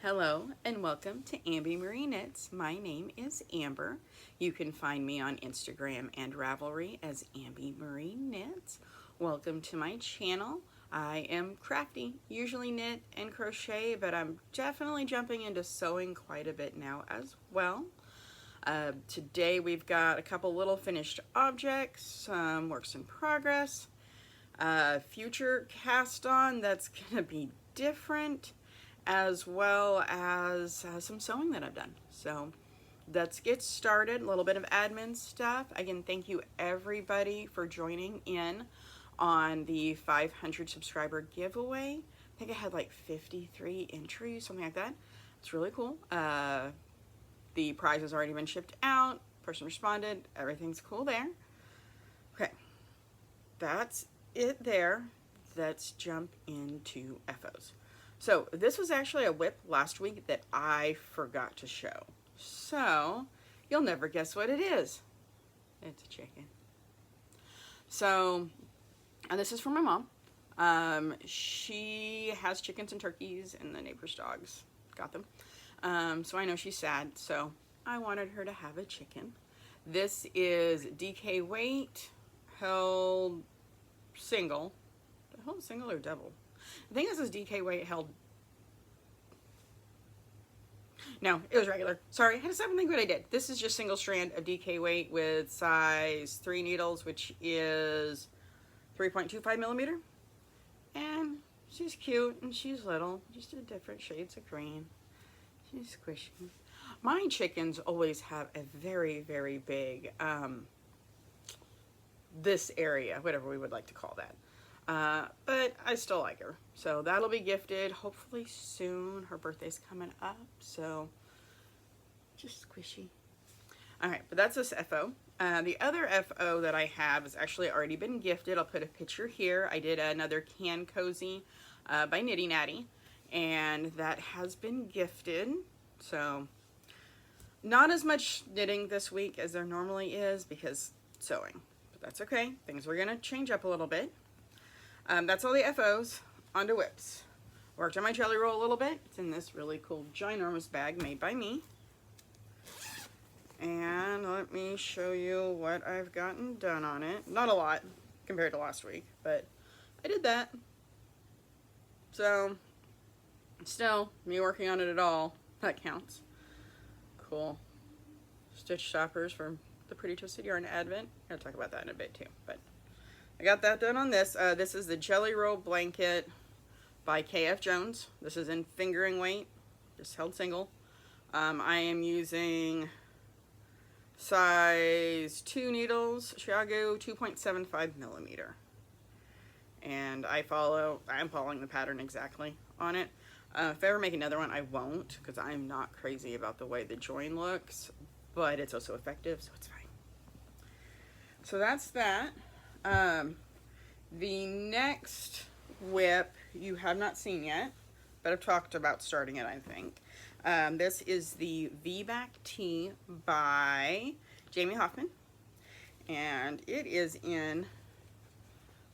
Hello and welcome to Amby Marie Knits. My name is Amber. You can find me on Instagram and Ravelry as Amby Marie Knits. Welcome to my channel. I am crafty, usually knit and crochet, but I'm definitely jumping into sewing quite a bit now as well. Today we've got a couple little finished objects, some works in progress, future cast on that's gonna be different, as well as some sewing that I've done. So let's get started. A little bit of admin stuff. Again, thank you everybody for joining in on the 500 subscriber giveaway. I think I had like 53 entries, something like that. It's really cool. The prize has already been shipped out. Person responded. Everything's cool there. Okay, that's it there. Let's jump into FOs. So this was actually a whip last week that I forgot to show. So you'll never guess what it is. It's a chicken. So, and this is from my mom. She has chickens and turkeys and the neighbor's dogs got them. So I know she's sad, so I wanted her to have a chicken. This is DK weight, held single. Held single or double? I think this is DK weight held. No, it was regular. Sorry, I had to stop and think what I did. This is just single strand of DK weight with size 3 needles, which is 3.25 millimeter. And she's cute and she's little, just in different shades of green. She's squishy. My chickens always have a very, very big, this area, whatever we would like to call that. But I still like her. So that'll be gifted hopefully soon. Her birthday's coming up, so just squishy. All right, but that's this FO. The other FO that I have has actually already been gifted. I'll put a picture here. I did another can cozy by Natty, and that has been gifted. So not as much knitting this week as there normally is because sewing, but that's okay. Things are gonna change up a little bit. That's all the FOs. Onto whips. Worked on my jelly roll a little bit. It's in this really cool ginormous bag made by me. And let me show you what I've gotten done on it. Not a lot compared to last week, but I did that. So still, me working on it at all, that counts. Cool. Stitch stoppers for the Pretty Twisted Yarn Advent. I'll talk about that in a bit too, but I got that done on this. This is the Jelly Roll Blanket by KF Jones. This is in fingering weight, just held single. I am using size 2 needles, Chiago 2.75 millimeter. And I'm following the pattern exactly on it. If I ever make another one, I won't, because I'm not crazy about the way the join looks, but it's also effective, so it's fine. So that's that. The next whip you have not seen yet, but I've talked about starting it, I think. This is the V-Back Tee by Jamie Hoffman, and it is in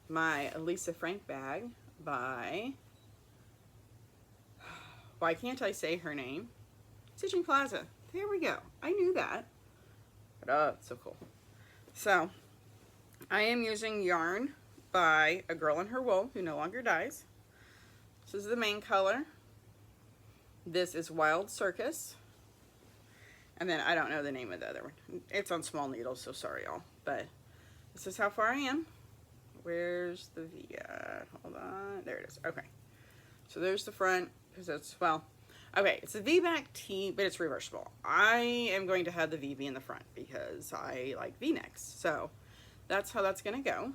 my Lisa Frank bag by, why can't I say her name? Stitching Plaza. There we go. I knew that. But oh, it's so cool. So I am using yarn by A Girl in Her Wool Who No Longer Dies. This is the main color. This is Wild Circus. And then I don't know the name of the other one. It's on small needles, so sorry y'all. But this is how far I am. Where's the V? Hold on. There it is. Okay. So there's the front, because it's, well, okay, it's a V-back tee, but it's reversible. I am going to have the VB in the front because I like V-necks. So that's how that's going to go.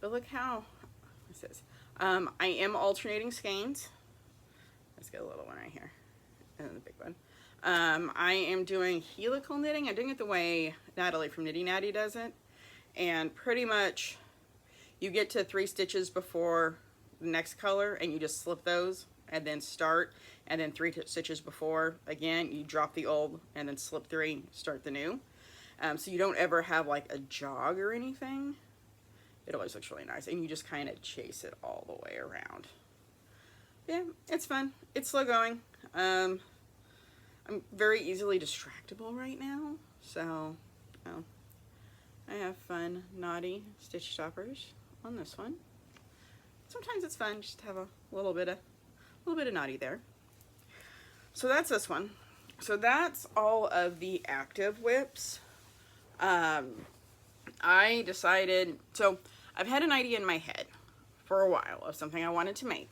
But look how this is. I am alternating skeins. Let's get a little one right here. And then the big one. I am doing helical knitting. I'm doing it the way Natalie from Knitty Natty does it. And pretty much you get to 3 stitches before the next color and you just slip those and then start, and then 3 stitches before, again, you drop the old and then slip 3, start the new. So you don't ever have like a jog or anything. It always looks really nice, and you just kind of chase it all the way around. Yeah, it's fun. It's slow going. I'm very easily distractible right now, so I have fun knotty stitch stoppers on this one. Sometimes it's fun just to have a little bit of knotty there. So that's this one. So that's all of the active whips. I decided, so I've had an idea in my head for a while of something I wanted to make.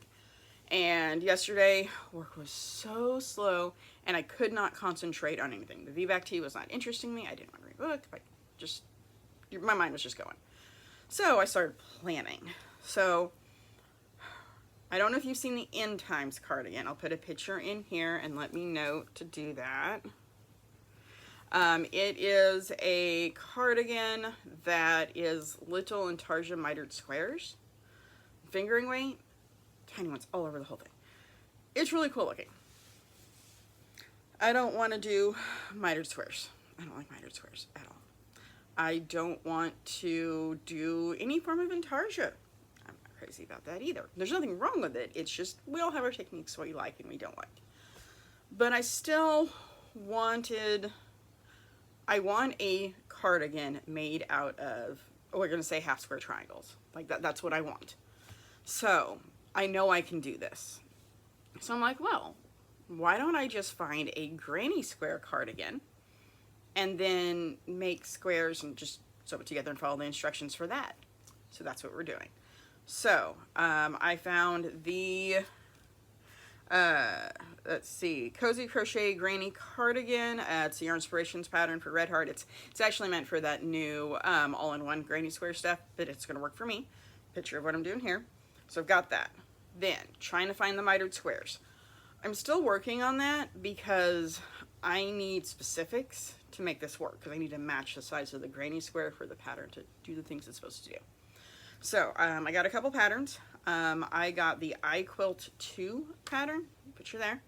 And yesterday, work was so slow, and I could not concentrate on anything. The VBAC tea was not interesting me. I didn't want to read a book. My mind was just going. So I started planning. So I don't know if you've seen the End Times cardigan. I'll put a picture in here and let me know to do that. It is a cardigan that is little intarsia mitered squares, fingering weight, tiny ones all over the whole thing. It's really cool looking. I don't want to do mitered squares. I don't like mitered squares at all. I don't want to do any form of intarsia. I'm not crazy about that either. There's nothing wrong with it. It's just we all have our techniques we like and we don't like. But I still wanted, I want a cardigan made out of, we're going to say half square triangles. Like that's what I want. So I know I can do this. So I'm like, well, why don't I just find a granny square cardigan and then make squares and just sew it together and follow the instructions for that. So that's what we're doing. So I found the, let's see, Cozy Crochet Granny Cardigan. It's the Yarn Inspirations pattern for Red Heart. It's actually meant for that new all-in-one granny square stuff, but it's going to work for me. Picture of what I'm doing here. So I've got that. Then, trying to find the mitered squares. I'm still working on that because I need specifics to make this work, because I need to match the size of the granny square for the pattern to do the things it's supposed to do. So, I got a couple patterns. I got the Quilt Too pattern, picture there.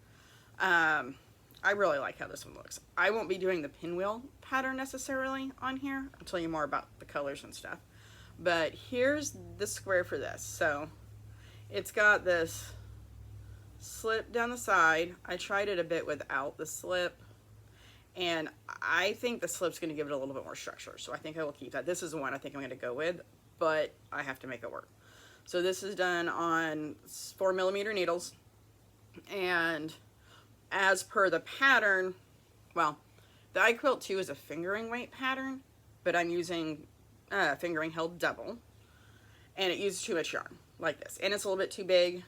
I really like how this one looks. I won't be doing the pinwheel pattern necessarily on here. I'll tell you more about the colors and stuff. But here's the square for this. So, it's got this slip down the side. I tried it a bit without the slip, and I think the slip's going to give it a little bit more structure, so I think I will keep that. This is the one I think I'm going to go with, but I have to make it work. So this is done on 4mm needles, and as per the pattern, well, the Quilt Too is a fingering weight pattern, but I'm using fingering held double, and it uses too much yarn like this, and it's a little bit too big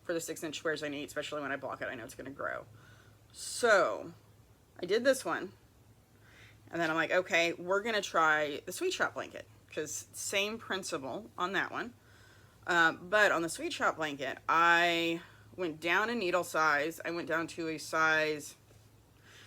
for the 6-inch squares I need, especially when I block it. I know it's going to grow. So I did this one, and then I'm like, okay, we're going to try the Sweet Shop blanket, because same principle on that one. But on the Sweet Shop blanket, I went down in needle size. I went down to a size,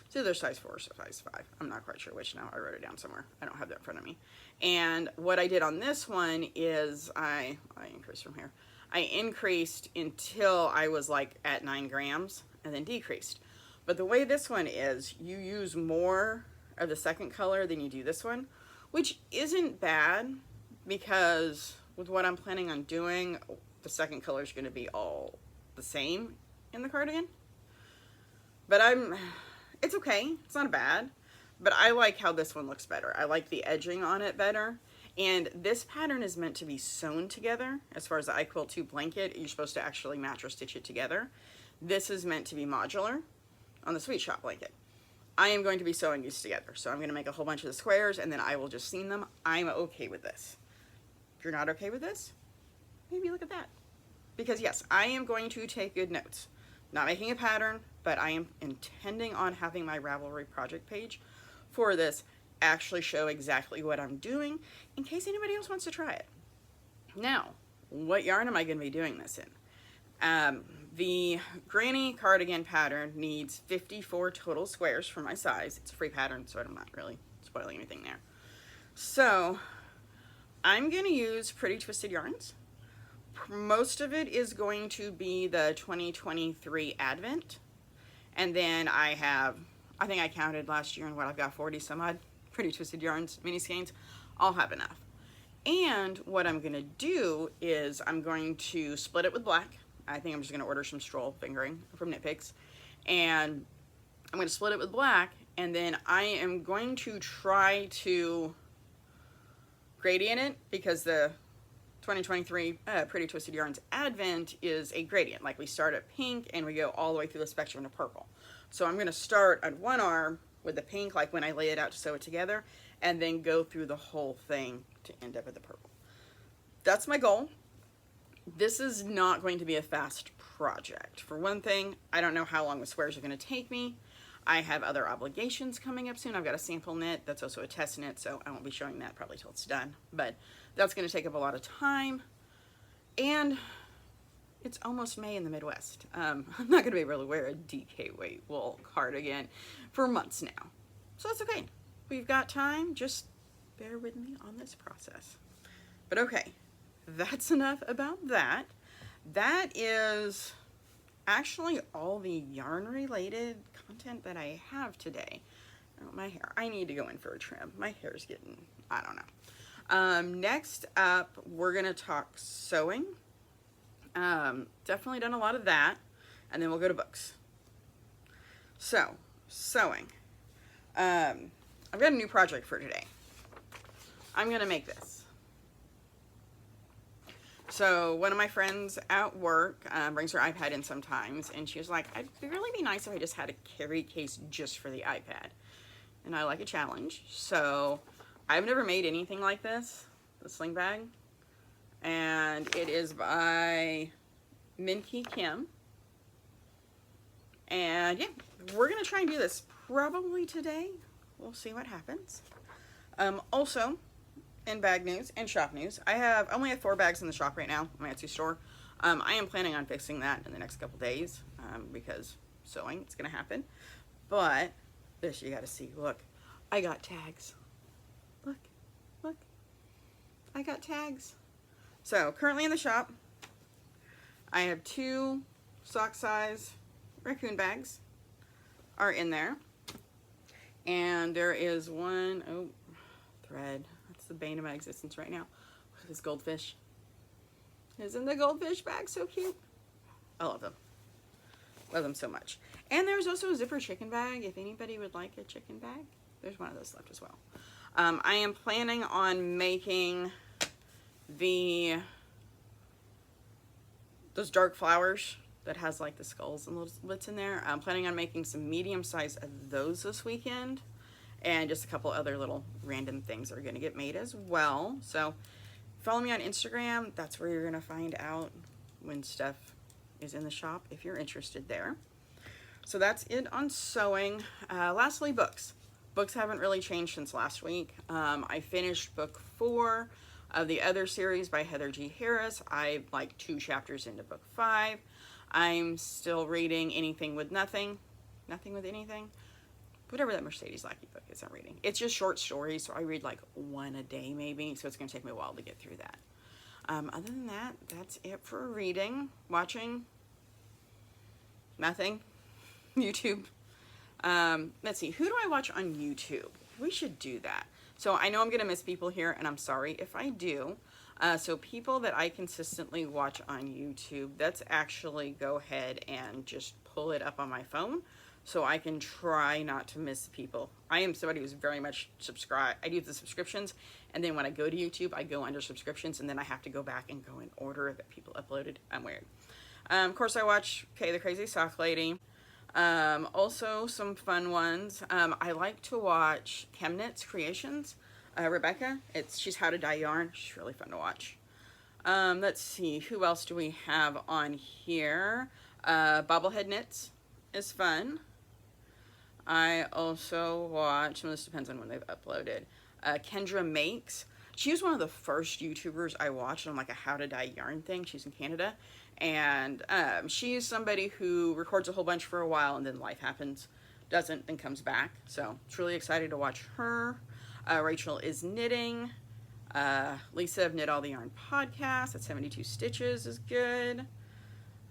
it's either size 4 or size 5. I'm not quite sure which now. I wrote it down somewhere. I don't have that in front of me. And what I did on this one is I increased from here. I increased until I was like at 9 grams and then decreased. But the way this one is, you use more of the second color than you do this one, which isn't bad, because with what I'm planning on doing, the second color is going to be all the same in the cardigan. But it's okay. It's not bad. But I like how this one looks better. I like the edging on it better. And this pattern is meant to be sewn together. As far as the Quilt Too blanket, you're supposed to actually match or stitch it together. This is meant to be modular on the Sweet Shop blanket. I am going to be sewing these together. So I'm going to make a whole bunch of the squares, and then I will just seam them. I'm okay with this. If you're not okay with this, maybe look at that. Because yes, I am going to take good notes. Not making a pattern, but I am intending on having my Ravelry project page for this actually show exactly what I'm doing in case anybody else wants to try it. Now, what yarn am I going to be doing this in? The granny cardigan pattern needs 54 total squares for my size. It's a free pattern, so I'm not really spoiling anything there. So I'm going to use Pretty Twisted Yarns. Most of it is going to be the 2023 Advent. And then I think I counted last year, and what I've got 40 some odd Pretty Twisted Yarns mini skeins. I'll have enough. And what I'm going to do is I'm going to split it with black. I think I'm just going to order some stroll fingering from Knit Picks. And I'm going to split it with black, and then I am going to try to gradient it, because the 2023 Pretty Twisted Yarns Advent is a gradient. Like, we start at pink and we go all the way through the spectrum to purple. So I'm going to start at one arm with the pink, like when I lay it out to sew it together, and then go through the whole thing to end up with the purple. That's my goal. This is not going to be a fast project. For one thing, I don't know how long the squares are going to take me. I have other obligations coming up soon. I've got a sample knit that's also a test knit, so I won't be showing that probably till it's done. But that's going to take up a lot of time. And it's almost May in the Midwest. I'm not going to be able to wear a DK weight wool cardigan for months now. So that's okay. We've got time. Just bear with me on this process. But okay, that's enough about that. That is actually all the yarn related content that I have today. Oh, my hair. I need to go in for a trim. My hair's getting, I don't know. Next up, we're going to talk sewing. Definitely done a lot of that. And then we'll go to books. So, sewing. I've got a new project for today. I'm going to make this. So one of my friends at work brings her iPad in sometimes, and she was like, it'd really be nice if I just had a carry case just for the iPad. And I like a challenge. So I've never made anything like this, the sling bag. And it is by Minky Kim. And yeah, we're going to try and do this probably today. We'll see what happens. Also, in bag news and shop news, I only have 4 bags in the shop right now, my Etsy store. I am planning on fixing that in the next couple days, because sewing, it's gonna happen. But this, you gotta see. Look, I got tags. Look, I got tags. So currently in the shop, I have 2 sock size raccoon bags are in there, and there is one, oh, thread. The bane of my existence right now. Look at this goldfish. Isn't the goldfish bag so cute? I love them. Love them so much. And there's also a zipper chicken bag. If anybody would like a chicken bag, there's one of those left as well. I am planning on making those dark flowers that has like the skulls and little bits in there. I'm planning on making some medium size of those this weekend. And just a couple other little random things that are going to get made as well. So follow me on Instagram. That's where you're going to find out when stuff is in the shop if you're interested there. So that's it on sewing. Lastly, books. Books haven't really changed since last week. I finished book 4 of the other series by Heather G. Harris. I'm like 2 chapters into book 5. I'm still reading Anything with Nothing. Nothing with Anything. Whatever that Mercedes Lackey book is I'm reading. It's just short stories, so I read like 1 a day maybe, so it's going to take me a while to get through that. Other than that, that's it for reading. Watching, nothing. YouTube. Let's see, who do I watch on YouTube? We should do that. So I know I'm going to miss people here, and I'm sorry if I do. So people that I consistently watch on YouTube, let's actually go ahead and just pull it up on my phone, so I can try not to miss people. I am somebody who's very much subscribed. I do the subscriptions, and then when I go to YouTube, I go under subscriptions, and then I have to go back and go in order that people uploaded. I'm weird. Of course, I watch Kay the Crazy Sock Lady. Also, some fun ones. I like to watch ChemKnits Creations. Rebecca, she's How to Dye Yarn. She's really fun to watch. Let's see, who else do we have on here? Bobblehead Knits is fun. I also watch, and this depends on when they've uploaded, Kendra Makes. She was one of the first YouTubers I watched on like a how to dye yarn thing. She's in Canada. And she's somebody who records a whole bunch for a while and then life happens, doesn't, then comes back. So it's really excited to watch her. Rachel is knitting. Lisa of Knit All the Yarn podcast at 72 Stitches is good.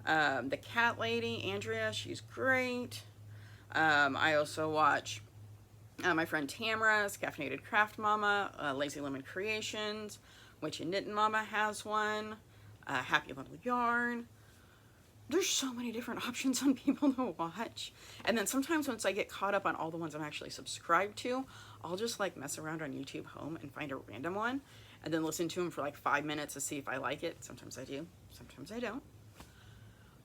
The Cat Lady, Andrea, she's great. I also watch my friend Tamara's Caffeinated Craft Mama, Lazy Lemon Creations, Witch and Knittin' Mama has one, Happy Little Yarn. there's so many different options on people to watch. And then sometimes once I get caught up on all the ones I'm actually subscribed to, I'll just like mess around on YouTube Home and find a random one and then listen to them for like 5 minutes to see if I like it. Sometimes I do, sometimes I don't.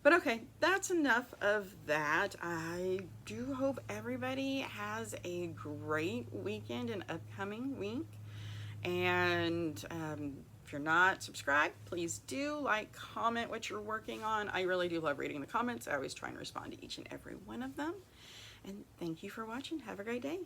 But okay, that's enough of that. I do hope everybody has a great weekend and upcoming week. And if you're not subscribed, please do like, comment what you're working on. I really do love reading the comments. I always try and respond to each and every one of them. And thank you for watching. Have a great day.